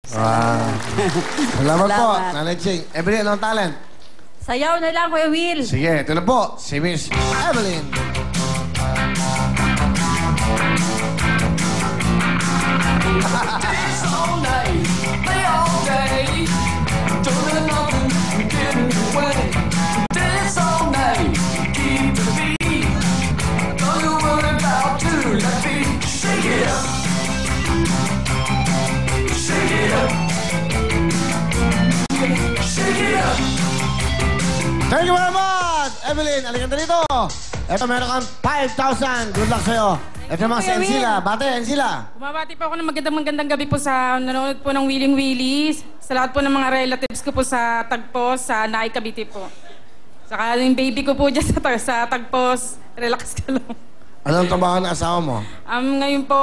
Wow. Salamat po, Nanay Ching. Evelyn, anong talent? Sayaw na lang, Kuya Will. Sige, ito na po, si Miss Evelyn. Dance all night, play all day. Don't let nothing get in the way. Dance all night, keep the beat. Don't you worry about to let me shake it up. Shake it up. Shake it up. Thank you very much, Evelyn. Alikan dito. Ito, meron kang 5,000. Good luck sa'yo. Ito mga si Encila. Bate, Encila. Bumabati po ako ng magandang gabi po sa nanonood po ng Willing Willies. Sa lahat po ng mga relatives ko po sa Tagpos, sa Naay Cavite po. Saka yung baby ko po dyan sa Tagpos. Relax ka lang. Anong trabaho ng asawa mo? Ngayon po,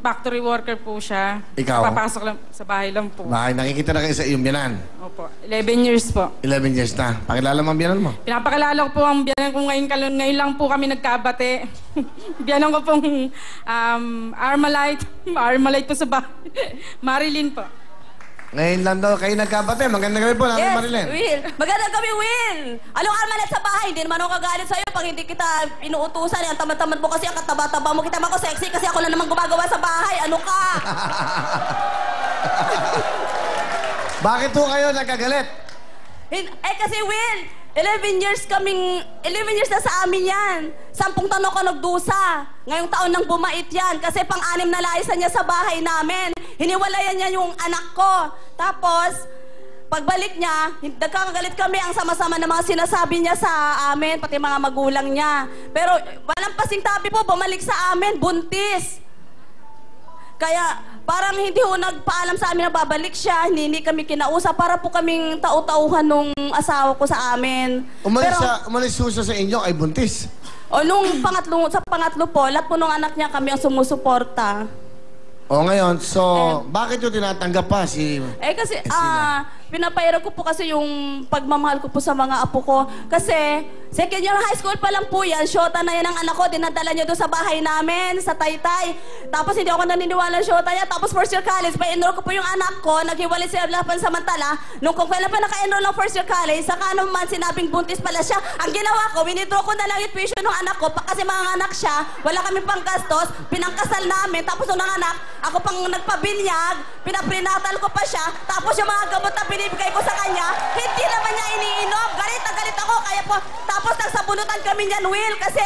factory worker po siya. Ikaw? Papasok lang sa bahay lang po. Bakit nakikita na kayo sa iyong biyanan? Opo, 11 years po. 11 years na. Pakilala mo ang biyanan mo. Pinapakilala ko po ang biyanan ko ngayon lang po kami nagkabate. Biyanan ko pong Armalite po sa bahay. Marilyn po. Ngayon lang daw kayo nagkabate. Magandang gabi po, Nanay Marilyn. Will. Magandang gabi, Will. Anong armalet sa bahay? Hindi naman ako kagalit sa'yo pag hindi kita inuutusan. Ang tamad-tamad mo kasi, ang kataba-taba mo. Kita mo sexy kasi ako lang naman gumagawa sa bahay. Ano ka? Bakit po kayo nagkagalit? Kasi Will, 11 years na sa amin yan. 10 taon ako nagdusa. Ngayong taon nang bumait yan. Kasi pang-anim na laisan niya sa bahay namin. Hiniwalayan niya yung anak ko. Tapos, pagbalik niya, nagkakagalit kami ang sama-sama ng mga sinasabi niya sa amin, pati mga magulang niya. Pero walang pasing tabi po, bumalik sa amin, buntis. Kaya parang hindi ho nagpaalam sa amin na babalik siya, hindi kami kinausap para po kaming tau-tauhan nung asawa ko sa amin. Umalis siya sa inyo ay buntis. O nung pangatlo po, lahat po nung anak niya kami ang sumusuporta. O ngayon, so bakit yung tinatanggap pa si... Kasi pinapahirap ko po kasi yung pagmamahal ko po sa mga apo ko. Kasi second year high school pa lang po yan, syota na yan ang anak ko, dinadala niya doon sa bahay namin, sa Taytay. Tapos hindi ako naniniwala syota niya. Tapos first year college, pa-enroll ko po yung anak ko, naghiwalay sila laban samantala. Nung kung kailan pa naka-enroll ng first year college, saka naman sinabing buntis pala siya. Ang ginawa ko, winidraw ko na lang yung tuition ng anak ko, kasi mga anak siya, wala kami pang gastos, pinangkasal namin, tapos nung anak, ako pang nagpabinyag, pinaprenatal ko pa siya, tapos yung mga gamot na binibigay ko sa kanya, hindi naman niya iniinom. Galit na galit ako, kaya po, tapos nagsabunutan kami niyan, Will, kasi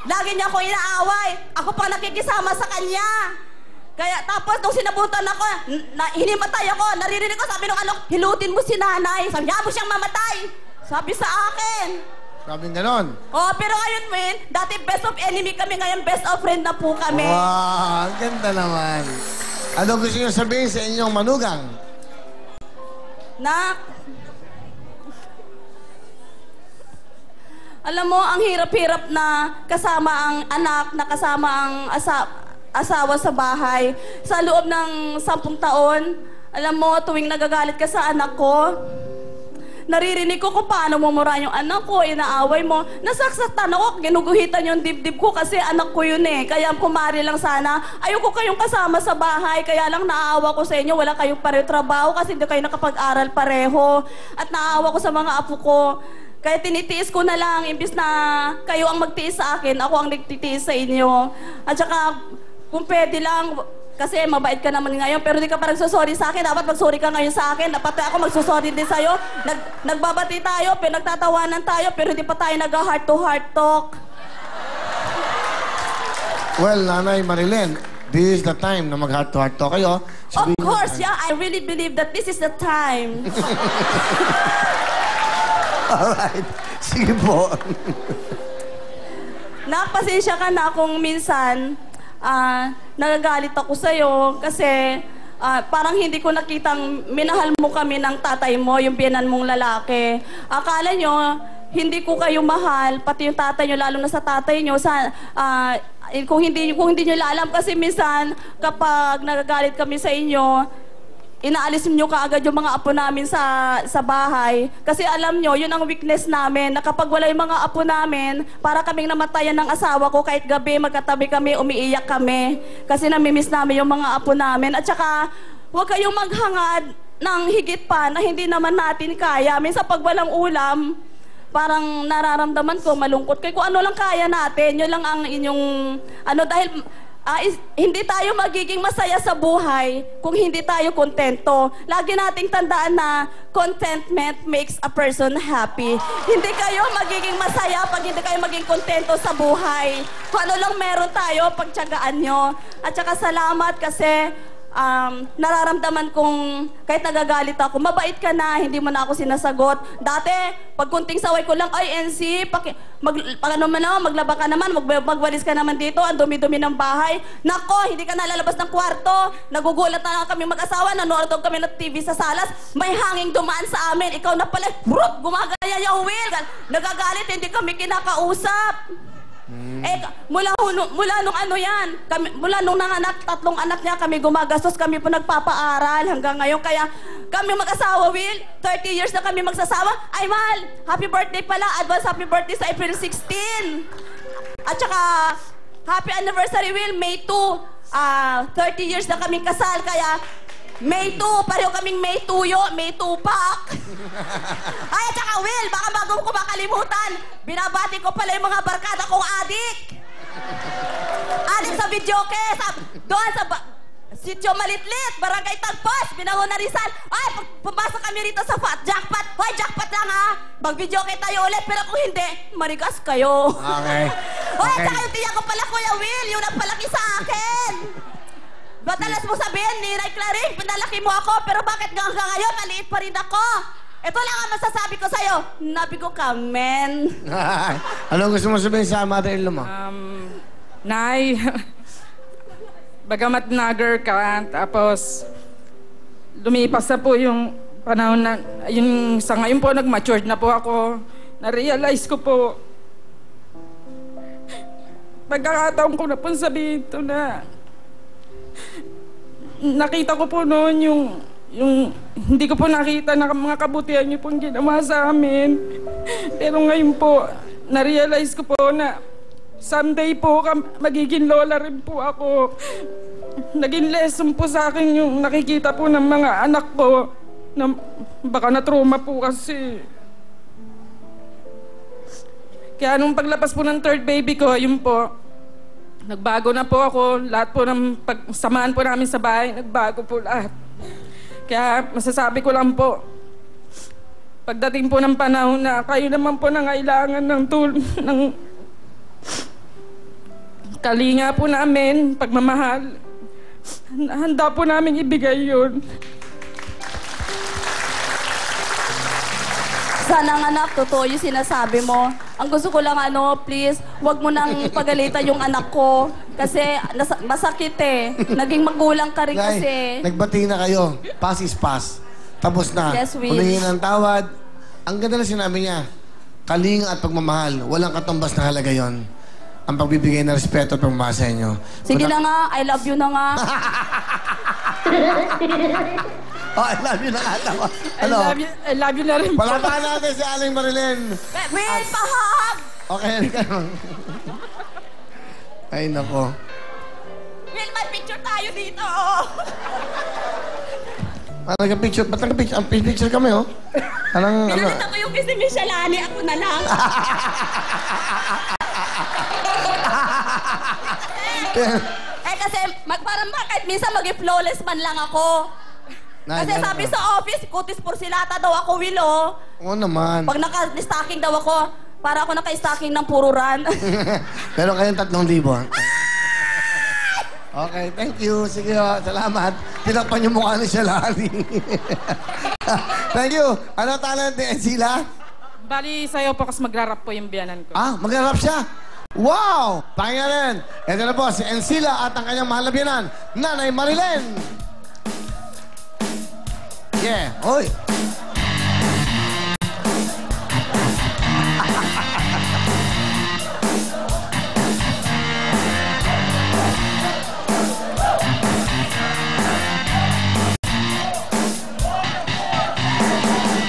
lagi niya ako inaaway. Ako pang nakikisama sa kanya. Kaya tapos nung sinabutan ako, hinimatay ako, naririnig ko, sabi nung ano, hilutin mo si nanay, sabi niya mo siyang mamatay. Sabi sa akin. Sabi ganon. Oh, pero ngayon, Will, dati best of enemy kami, ngayon best of friend na po kami. Wow, ang ganda naman. Ano gusto niyo sabihin sa inyong manugang? Nak, alam mo, ang hirap-hirap na kasama ang anak, na kasama ang asawa sa bahay. Sa loob ng 10 taon, alam mo, tuwing nagagalit ka sa anak ko, naririnig ko kung paano mumura yung anak ko, inaaway mo. Nasaksaktan ako, ginuguhitan yung dibdib ko kasi anak ko yun eh. Kaya kumari lang sana, ayoko kayong kasama sa bahay, kaya lang naawa ko sa inyo, wala kayong pareho trabaho kasi hindi kayo nakapag-aral pareho. At naawa ko sa mga apo ko. Kaya tinitiis ko na lang, imbis na kayo ang magtiis sa akin, ako ang nagtitiis sa inyo. At saka, kung pwede lang, kasi mabait ka naman ngayon, pero di ka pa nagsusorry sa akin. Dapat magsorry ka ngayon sa akin. Dapat ako magsusorry din sa'yo. Nagbabati tayo, pinagtatawanan tayo, pero di pa tayo nag-heart-to-heart talk. Well, Nanay Marilyn, this is the time na mag-heart-to-heart talk kayo. Of course, yeah. I really believe that this is the time. Alright. Sige po. Napasensya ka na kung minsan nagagalit ako sa'yo kasi parang hindi ko nakitang minahal mo kami ng tatay mo, yung biyanan mong lalaki. Akala nyo, hindi ko kayo mahal, pati yung tatay nyo, lalo na sa tatay nyo, kung hindi nyo alam kasi minsan kapag nagagalit kami sa inyo, inaalis nyo kaagad yung mga apo namin sa bahay. Kasi alam nyo, yun ang weakness namin, na kapag wala yung mga apo namin, para kaming namatayan ng asawa ko, kahit gabi magkatabi kami, umiiyak kami. Kasi namimiss namin yung mga apo namin. At saka, huwag kayong maghangad ng higit pa na hindi naman natin kaya. Minsan pag walang ulam, parang nararamdaman ko, malungkot kayo. Kung ano lang kaya natin, yun lang ang inyong, dahil hindi tayo magiging masaya sa buhay kung hindi tayo kontento. Lagi nating tandaan na contentment makes a person happy. Hindi kayo magiging masaya pag hindi kayo maging kontento sa buhay. Kung ano lang meron tayo, pagtiyagaan nyo. At saka salamat kasi nararamdaman kong kahit nagagalit ako, mabait ka na, hindi mo na ako sinasagot. Dati, pag kunting saway ko lang, ay NC, maglaba ka naman, magwalis ka naman dito, ang dumi-dumi ng bahay. Nako, hindi ka nalalabas ng kwarto. Nagugulat na lang kami mag-asawa, nanonood kami ng TV sa salas, may hanging dumaan sa amin. Ikaw na pala, gumagaya yung wheel. Nagagalit, hindi kami kinakausap. Mula nung mula nung nanganak, 3 anak niya, kami gumagastos, kami po nagpapaaral hanggang ngayon. Kaya kami mag-asawa, Will, 30 years na kami magsasawa. Ay, mahal, happy birthday pala, advance happy birthday sa April 16. At saka, happy anniversary, Will, May 2. 30 years na kami kasal, kaya May 2, pareho kaming May 2 May 2 pack. Ay, at saka Will, baka bago ko makalimutan, binabati ko pala yung mga barkada kong adik. Adik sa videoke, doon sa Sitio Malitlit, Barangay Tagpos, Binangon Rizal. Ay, pumasok kami rito sa jackpot. Hoy, jackpot lang ha. Mag-videoke tayo ulit, pero kung hindi, marigas kayo. Okay. Hoy, at saka yung tiya ko pala, Kuya Will, yung nagpalaki sa akin. Madalas mo sabihin, Ninay Clarín, pinalaki mo ako, pero bakit hanggang ngayon, maliit pa rin ako? Ito lang ang masasabi ko sa'yo. Nabigo ka, men. Anong gusto mo sabihin sa mother-in-law mo? Nay, bagamat nagger ka, tapos lumipas na po yung panahon na, yung sa ngayon po, nag-matured na po ako. Na-realize ko po, pagkakataon ko na po sabihin ito na, nakita ko po noon yung hindi ko po nakita na mga kabutihan niyo pong ginawa sa amin. Pero ngayon po, na-realize ko po na someday po magiging lola rin po ako. Naging lesson po sa akin yung nakikita po ng mga anak ko na baka na-trauma po kasi. Kaya nung paglapas po ng 3rd baby ko, yun po, nagbago na po ako. Lahat po ng samaan po namin sa bahay, nagbago po lahat. Kaya masasabi ko lang po, pagdating po ng panahon na kayo naman po nangailangan ng kalinga po namin, pagmamahal, handa po namin ibigay yun. Sana nga anak, totoo yung sinasabi mo. Ang gusto ko lang please, wag mo nang pagalitan yung anak ko. Kasi masakit eh. Naging magulang ka rin kasi. Nagbati na kayo. Pass is pass. Tapos na. Yes, Will. Humingi ng tawad. Ang ganda na sinabi niya, kalinga at pagmamahal. Walang katumbas na halaga yon. Ang pagbibigay ng respeto at pagmamahal sa inyo. Sige na nga, I love you na nga. Oh, I love you na ata ko. I love you na rin po. Palapakan natin si Aling Marilyn. Will, pahag! Okay, kayo. Ay, nako. Will, may picture tayo dito. Nagka-picture. Ba't nagka-picture? Ang picture kami, oh. Anong, Pinalita ko yung kay si Michelle Ani, ako na lang. Kasi parang kahit minsan mag-flawless man lang ako. Kasi sabi sa office, kutis porsilata daw ako, Will, oh. Oo naman. Pag naka-stocking daw ako, para ako naka-stocking ng puro run. Pero kayong 3,000. Okay, thank you. Sige, salamat. Tinakpan yung mukha ni Shalani. Thank you. Ano talent ni Encila? Bali, sa'yo po kasi magra-rap po yung biyanan ko. Magra-rap siya? Wow! Pakinggan rin. Ito na po si Encila at ang kanyang mahal na biyanan, Nanay Marilyn. Yeah, oy.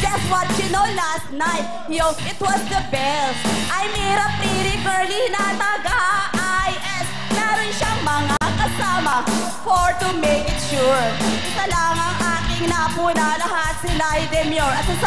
Guess what you know last night? Yo, it was the bells. I met a pretty girlie na taga-IS. Meron siyang mga sama for to make it sure. Isa lang ang aking napuna, lahat sila ay demure. At sa